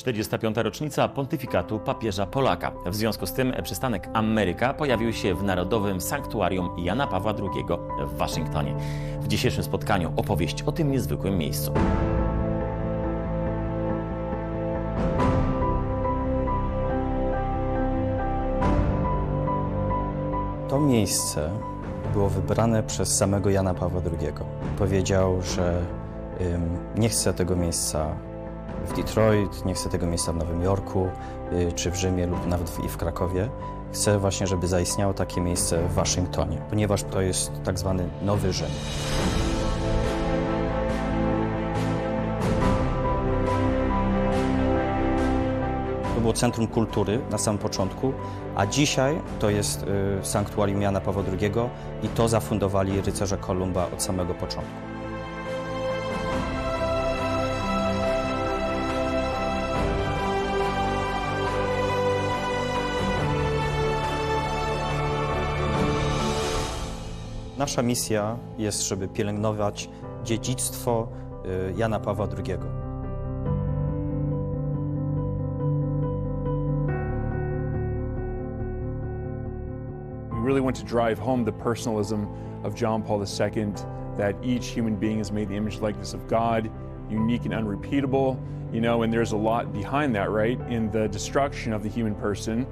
45. rocznica pontyfikatu papieża Polaka. W związku z tym Przystanek Ameryka pojawił się w Narodowym Sanktuarium Jana Pawła II w Waszyngtonie. W dzisiejszym spotkaniu opowieść o tym niezwykłym miejscu. To miejsce było wybrane przez samego Jana Pawła II. Powiedział, że nie chce tego miejsca w Detroit, nie chce tego miejsca w Nowym Jorku, czy w Rzymie lub nawet i w Krakowie. Chce właśnie, żeby zaistniało takie miejsce w Waszyngtonie, ponieważ to jest tak zwany Nowy Rzym. To było centrum kultury na samym początku, a dzisiaj to jest Sanktuarium Jana Pawła II i to zafundowali rycerze Kolumba od samego początku. Nasza misja jest, żeby pielęgnować dziedzictwo Jana Pawła II. We really want to drive home the personalism of John Paul II, that each human being is made in the image and likeness of God, unique and unrepeatable, and there's a lot behind that, right? In the destruction of the human person,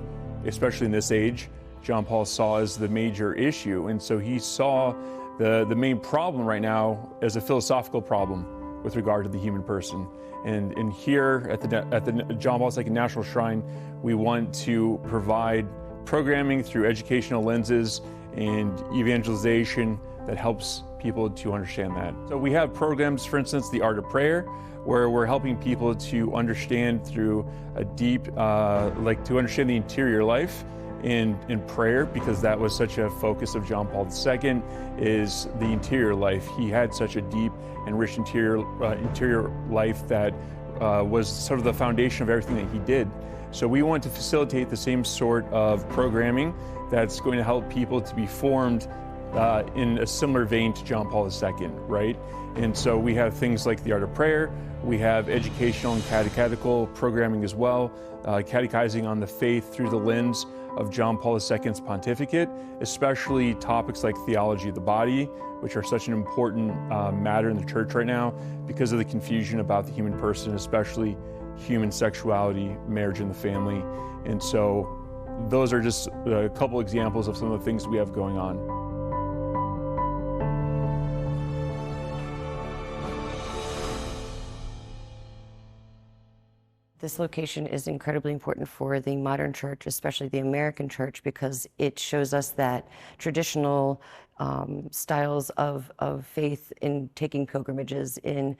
especially in this age, John Paul saw as the major issue. And so he saw the main problem right now as a philosophical problem with regard to the human person. And here at the John Paul II National Shrine, we want to provide programming through educational lenses and evangelization that helps people to understand that. So we have programs, for instance, the Art of Prayer, where we're helping people to understand through a deep, to understand the interior life in prayer, because that was such a focus of John Paul II, is the interior life. He had such a deep and rich interior life that was sort of the foundation of everything that he did. So we want to facilitate the same sort of programming that's going to help people to be formed in a similar vein to John Paul II, right? And so we have things like the Art of Prayer, we have educational and catechetical programming as well, catechizing on the faith through the lens of John Paul II's pontificate, especially topics like theology of the body, which are such an important matter in the church right now because of the confusion about the human person, especially human sexuality, marriage, and the family. And so those are just a couple examples of some of the things we have going on. This location is incredibly important for the modern church, especially the American church, because it shows us that traditional styles of faith in taking pilgrimages, in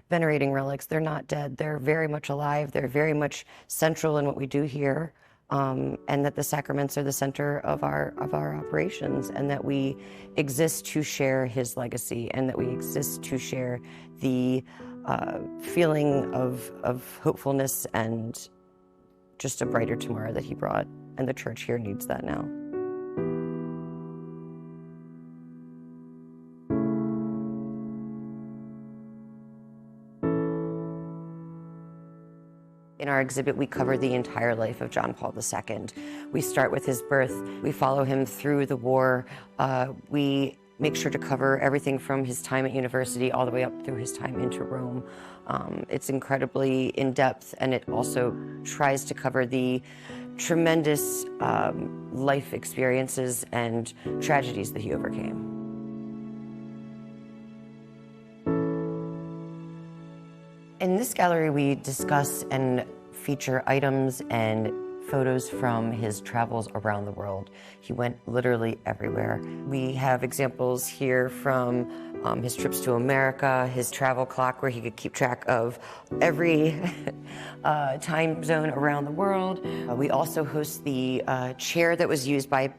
venerating relics, they're not dead. They're very much alive. They're very much central in what we do here, and that the sacraments are the center of our operations, and that we exist to share his legacy, and that we exist to share the feeling of hopefulness and just a brighter tomorrow that he brought. And the church here needs that now. In our exhibit, we cover the entire life of John Paul II. We start with his birth. We follow him through the war. We make sure to cover everything from his time at university all the way up through his time into Rome. It's incredibly in-depth, and it also tries to cover the tremendous life experiences and tragedies that he overcame. In this gallery, we discuss and feature items and photos from his travels around the world. He went literally everywhere. We have examples here from his trips to America, his travel clock where he could keep track of every time zone around the world. We also host the chair that was used by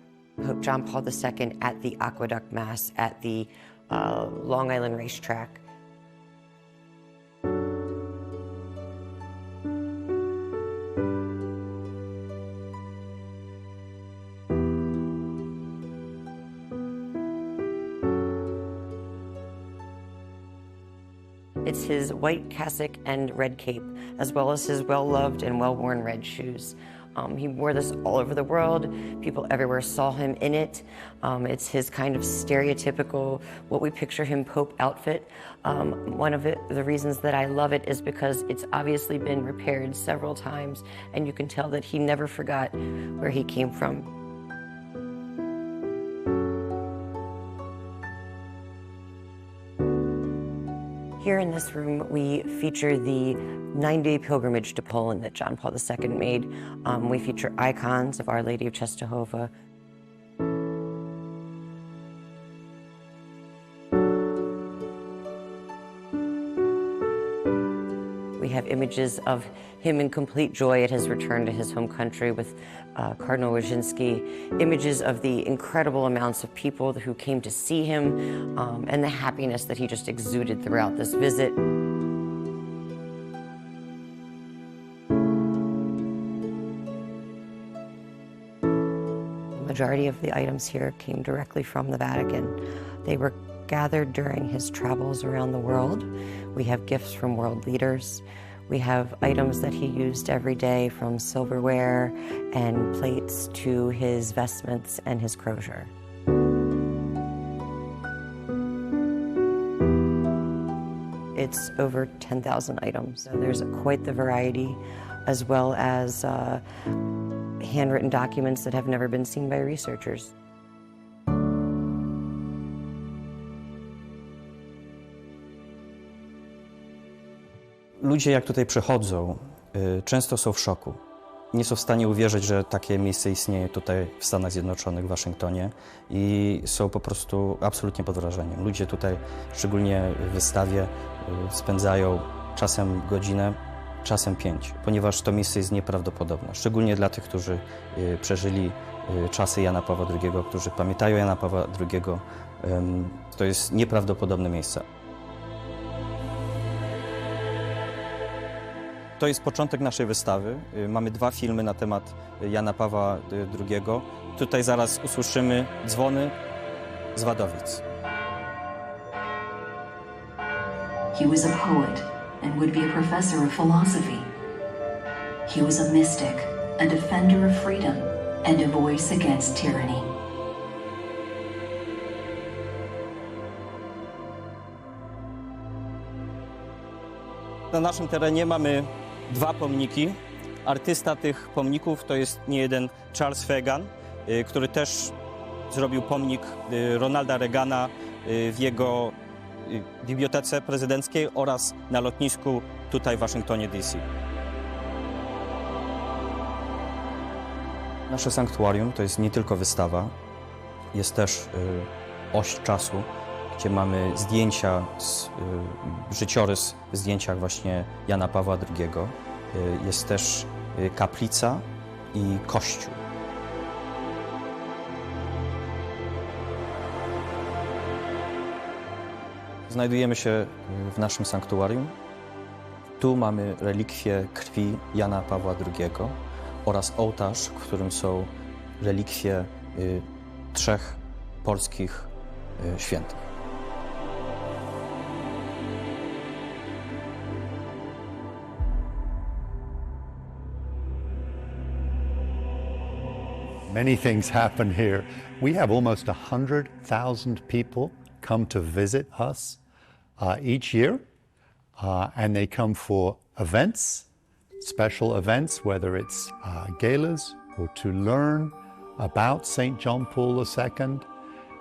Pope John Paul II at the Aqueduct Mass at the Long Island racetrack. It's his white cassock and red cape, as well as his well-loved and well-worn red shoes. He wore this all over the world. People everywhere saw him in it. It's his kind of stereotypical, what we picture him Pope outfit. One of the reasons that I love it is because it's obviously been repaired several times, and you can tell that he never forgot where he came from. Here in this room, we feature the 9-day pilgrimage to Poland that John Paul II made. We feature icons of Our Lady of Częstochowa. We have images of him in complete joy at his return to his home country with Cardinal Wyszynski, images of the incredible amounts of people who came to see him, and the happiness that he just exuded throughout this visit. The majority of the items here came directly from the Vatican. They were gathered during his travels around the world. We have gifts from world leaders. We have items that he used every day, from silverware and plates to his vestments and his crozier. It's over 10,000 items. So there's quite the variety, as well as handwritten documents that have never been seen by researchers. Ludzie, jak tutaj przychodzą, często są w szoku. Nie są w stanie uwierzyć, że takie miejsce istnieje tutaj w Stanach Zjednoczonych, w Waszyngtonie, i są po prostu absolutnie pod wrażeniem. Ludzie tutaj, szczególnie w wystawie, spędzają czasem godzinę, czasem 5, ponieważ to miejsce jest nieprawdopodobne. Szczególnie dla tych, którzy przeżyli czasy Jana Pawła II, którzy pamiętają Jana Pawła II. To jest nieprawdopodobne miejsce. To jest początek naszej wystawy. Mamy 2 filmy na temat Jana Pawła II. Tutaj zaraz usłyszymy dzwony z Wadowic. He was a poet and would be a professor of philosophy. He was a mystic, a defender of freedom, and a voice against tyranny. Na naszym terenie mamy 2 pomniki. Artysta tych pomników to jest niejeden Charles Fagan, który też zrobił pomnik Ronalda Reagana w jego bibliotece prezydenckiej oraz na lotnisku tutaj w Waszyngtonie DC. Nasze sanktuarium to jest nie tylko wystawa, jest też oś czasu, gdzie mamy zdjęcia, życiorys w zdjęciach właśnie Jana Pawła II. Jest też kaplica i kościół. Znajdujemy się w naszym sanktuarium. Tu mamy relikwie krwi Jana Pawła II oraz ołtarz, w którym są relikwie 3 polskich świętych. Many things happen here. We have almost 100,000 people come to visit us each year, and they come for events, special events, whether it's galas or to learn about St. John Paul II.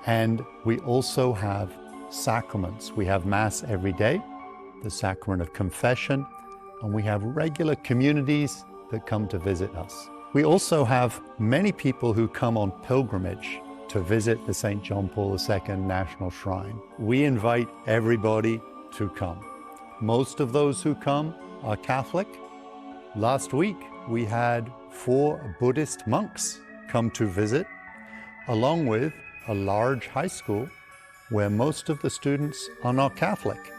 And we also have sacraments. We have Mass every day, the sacrament of confession, and we have regular communities that come to visit us. We also have many people who come on pilgrimage to visit the St. John Paul II National Shrine. We invite everybody to come. Most of those who come are Catholic. Last week, we had 4 Buddhist monks come to visit, along with a large high school where most of the students are not Catholic.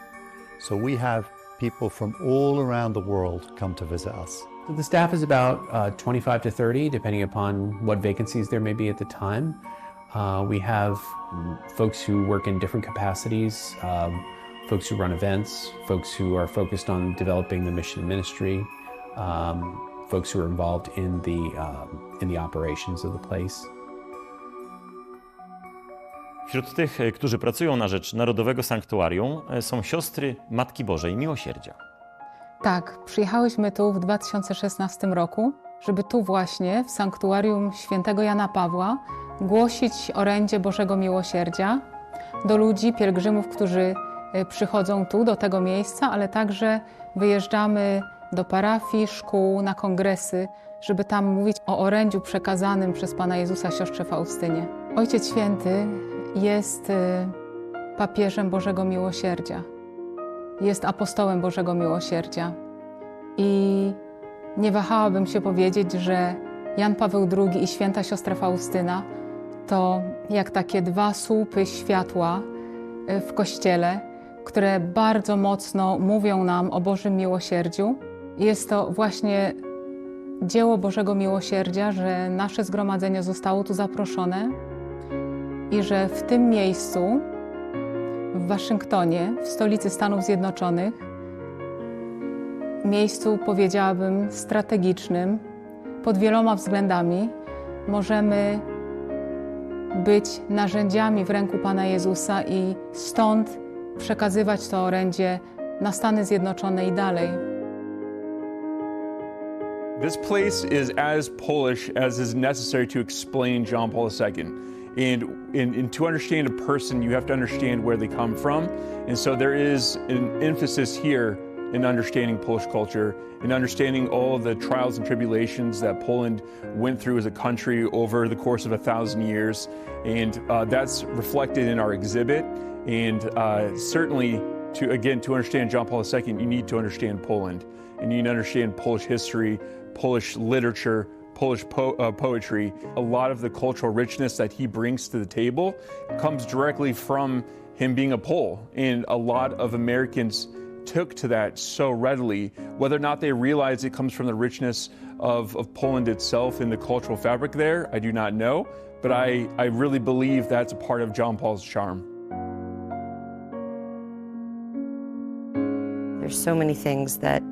So we have people from all around the world come to visit us. The staff is about 25 to 30, depending upon what vacancies there may be at the time. We have folks who work in different capacities, folks who run events, folks who are focused on developing the mission and ministry, folks who are involved in the operations of the place. Wśród tych, którzy pracują na rzecz Narodowego Sanktuarium, są siostry Matki Bożej Miłosierdzia. Tak, przyjechałyśmy tu w 2016 roku, żeby tu właśnie, w Sanktuarium Świętego Jana Pawła, głosić orędzie Bożego Miłosierdzia do ludzi, pielgrzymów, którzy przychodzą tu, do tego miejsca, ale także wyjeżdżamy do parafii, szkół, na kongresy, żeby tam mówić o orędziu przekazanym przez Pana Jezusa siostrze Faustynie. Ojciec Święty jest papieżem Bożego Miłosierdzia, jest apostołem Bożego Miłosierdzia i nie wahałabym się powiedzieć, że Jan Paweł II i święta siostra Faustyna to jak takie dwa słupy światła w Kościele, które bardzo mocno mówią nam o Bożym Miłosierdziu. Jest to właśnie dzieło Bożego Miłosierdzia, że nasze zgromadzenie zostało tu zaproszone i że w tym miejscu, w Waszyngtonie, w stolicy Stanów Zjednoczonych, miejscu, powiedziałabym, strategicznym, pod wieloma względami, możemy być narzędziami w ręku Pana Jezusa i stąd przekazywać to orędzie na Stany Zjednoczone i dalej. This place is as Polish as is necessary to explain John Paul II. And to understand a person, you have to understand where they come from. And so there is an emphasis here in understanding Polish culture, in understanding all of the trials and tribulations that Poland went through as a country over the course of 1,000 years. And that's reflected in our exhibit. And certainly, to understand John Paul II, you need to understand Poland. And you need to understand Polish history, Polish literature, Polish poetry. A lot of the cultural richness that he brings to the table comes directly from him being a Pole. And a lot of Americans took to that so readily. Whether or not they realize it comes from the richness of Poland itself and the cultural fabric there, I do not know. But I really believe that's a part of John Paul's charm. There's so many things that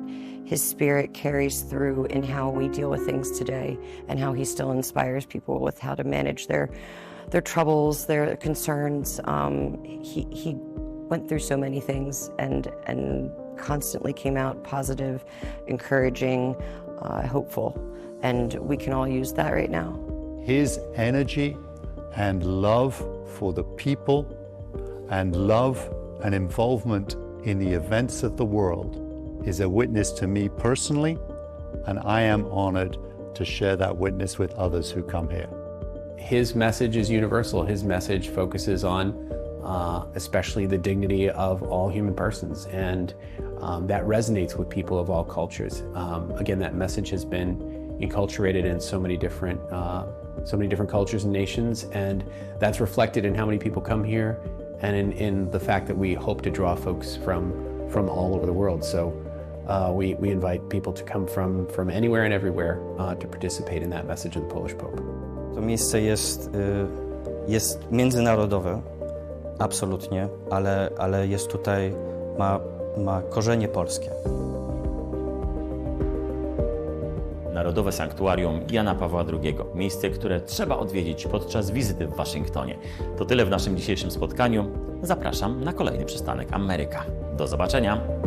his spirit carries through in how we deal with things today, and how he still inspires people with how to manage their troubles, their concerns. He went through so many things and constantly came out positive, encouraging, hopeful, and we can all use that right now. His energy and love for the people and love and involvement in the events of the world is a witness to me personally, and I am honored to share that witness with others who come here. His message is universal. His message focuses on especially the dignity of all human persons, and that resonates with people of all cultures. Again, that message has been enculturated in so many different cultures and nations, and that's reflected in how many people come here, and in the fact that we hope to draw folks from all over the world. So we invite people to come from anywhere and everywhere to participate in that message of the Polish Pope. To miejsce jest międzynarodowe, absolutnie, ale jest tutaj, ma korzenie polskie. Narodowe Sanktuarium Jana Pawła II. Miejsce, które trzeba odwiedzić podczas wizyty w Waszyngtonie. To tyle w naszym dzisiejszym spotkaniu. Zapraszam na kolejny Przystanek Ameryka. Do zobaczenia!